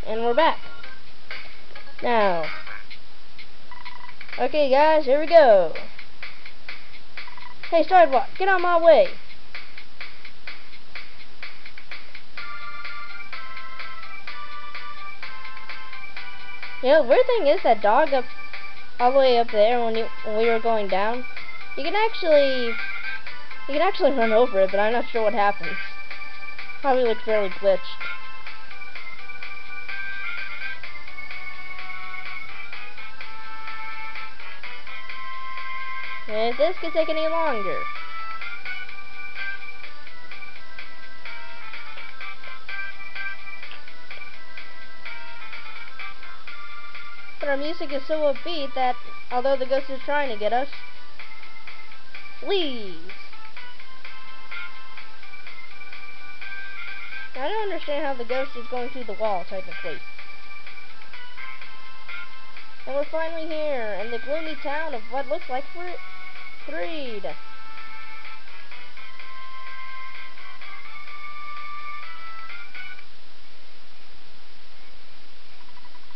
And we're back. Now. Okay, guys, here we go. Hey, sidewalk, get out of my way. You know, the weird thing is that dog up all the way up there when we were going down, you can actually run over it, but I'm not sure what happens. Probably looked fairly glitched. And if this could take any longer. But our music is so upbeat that, although the ghost is trying to get us, please. Now, I don't understand how the ghost is going through the wall, technically. And we're finally here, in the gloomy town of what looks like Threed.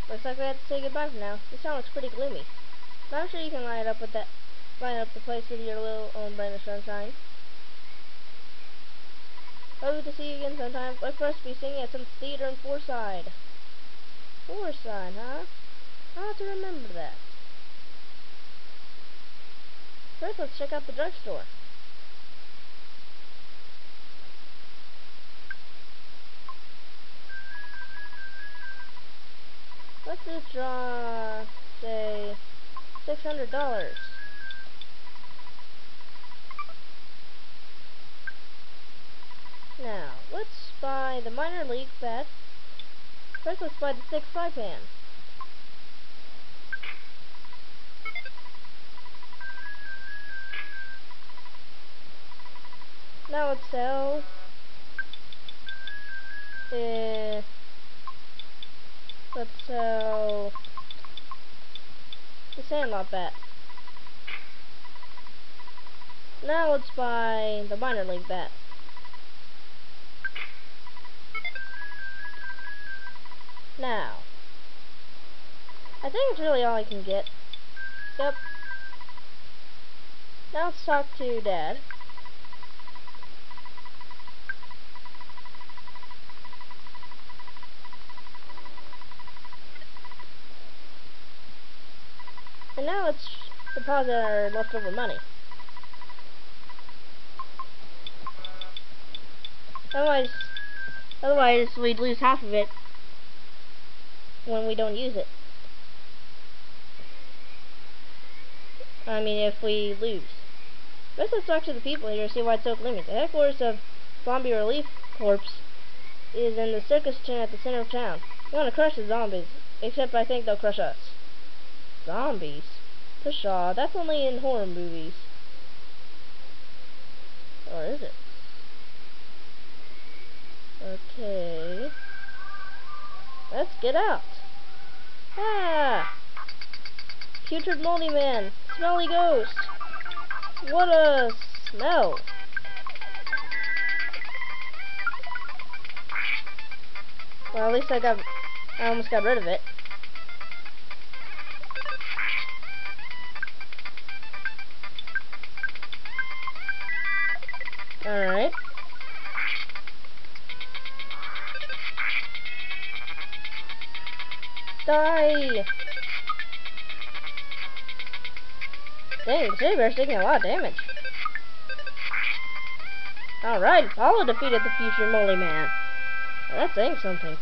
Looks like we have to say goodbye for now. This town looks pretty gloomy. But I'm sure you can line up the place with your little own brand of sunshine. Hope to see you again sometime. Look for us to be singing at some theater in Fourside. Fourside, huh? I'll have to remember that. First, let's check out the drugstore. Let's just draw, say, $600. Now, let's buy the minor league bat. First, let's buy the 6 Saipan. Now let's sell the Sandlot bat. Now let's buy the minor league bat. Now, I think it's really all I can get. Yep. Now let's talk to Dad. And now let's deposit our leftover money. Otherwise we'd lose half of it when we don't use it. I mean, if we lose. Let's talk to the people here, see why it's so gloomy. The headquarters of Zombie Relief Corps is in the circus tent at the center of town. We want to crush the zombies, except I think they'll crush us. Zombies? Pshaw, that's only in horror movies. Or is it? Okay. Let's get out. Ah! Putrid moldy man. Smelly ghost. What a smell. Well, at least I almost got rid of it. Alright. Die! Dang, the teddy bear's taking a lot of damage. Alright, Apollo defeated the future Moldy Man. Well, that's saying something.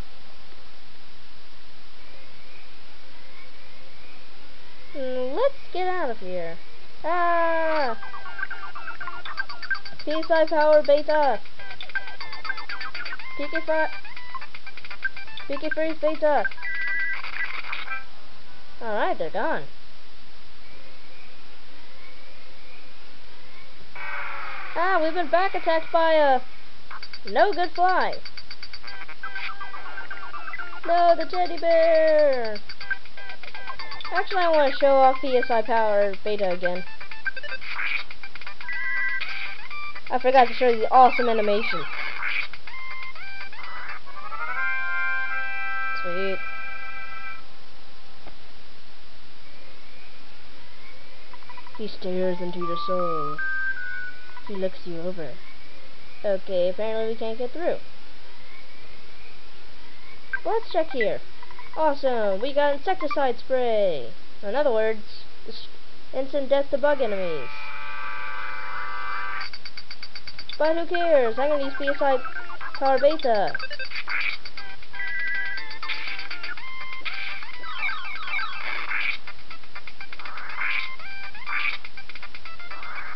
Let's get out of here. Ah! PSI Power Beta! PK Freeze Beta! Alright, they're gone. Ah, we've been back attacked by a no good fly. No, the teddy bear! Actually, I want to show off PSI Power Beta again. I forgot to show you the awesome animation. Sweet. He stares into your soul. He looks you over. Okay, apparently we can't get through. Let's check here. Awesome, we got insecticide spray. In other words, instant death to bug enemies. But who cares? I'm gonna use PSI Power Beta.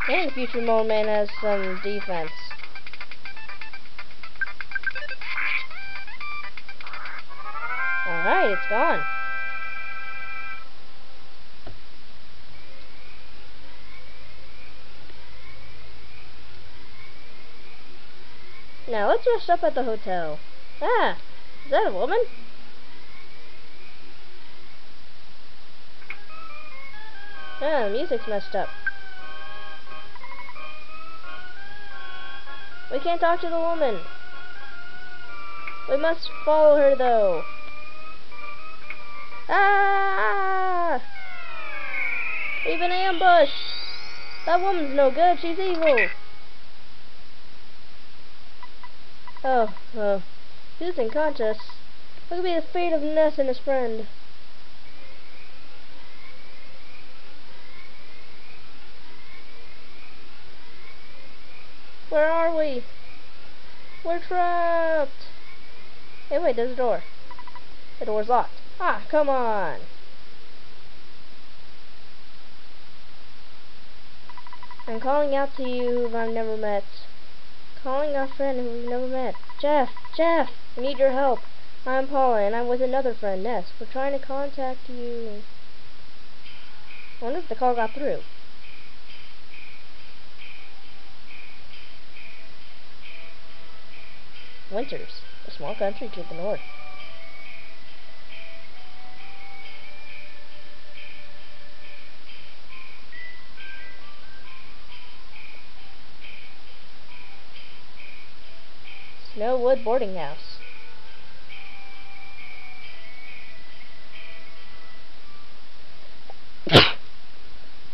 And the future Mole Man has some defense. Alright, it's gone. Now let's rest up at the hotel. Ah, is that a woman? Ah, the music's messed up. We can't talk to the woman. We must follow her though. Ah! We've been ambushed. That woman's no good. She's evil. Oh, who's unconscious? What could be the fate of Ness and his friend? Where are we? We're trapped. Hey, wait, there's a door. The door's locked. Ah, come on. I'm calling out to you who I've never met. Calling our friend who we've never met. Jeff! I need your help. I'm Paula, and I'm with another friend, Ness. We're trying to contact you. I wonder if the call got through. Winters, a small country to the north. Snowwood Boarding House.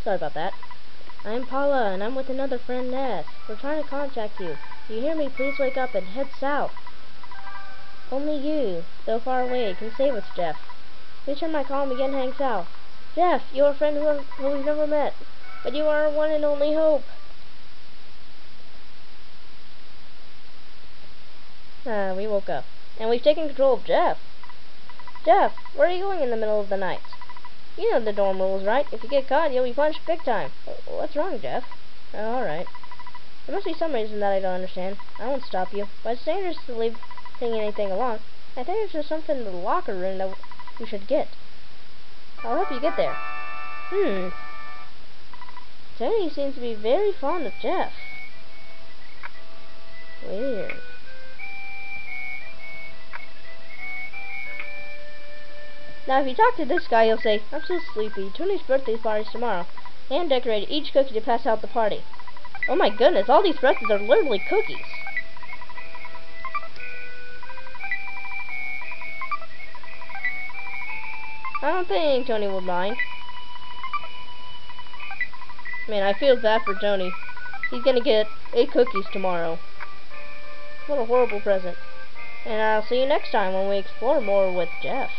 Sorry about that. I'm Paula, and I'm with another friend, Ness. We're trying to contact you. If you hear me, please wake up and head south. Only you, though far away, can save us, Jeff. Please turn my call and begin heading south. Jeff, you're a friend who we've never met, but you are our one and only hope. We woke up. And we've taken control of Jeff. Jeff, where are you going in the middle of the night? You know the dorm rules, right? If you get caught, you'll be punished big time. What's wrong, Jeff? Oh, alright. There must be some reason that I don't understand. I won't stop you, but it's dangerous to leave taking anything along. I think there's just something in the locker room that we should get. I'll help you get there. Tony seems to be very fond of Jeff. Weird. Now, if you talk to this guy, he'll say, I'm so sleepy. Tony's birthday party's tomorrow. And decorated each cookie to pass out the party. Oh my goodness, all these presents are literally cookies. I don't think Tony would mind. Man, I feel bad for Tony. He's gonna get 8 cookies tomorrow. What a horrible present. And I'll see you next time when we explore more with Jeff.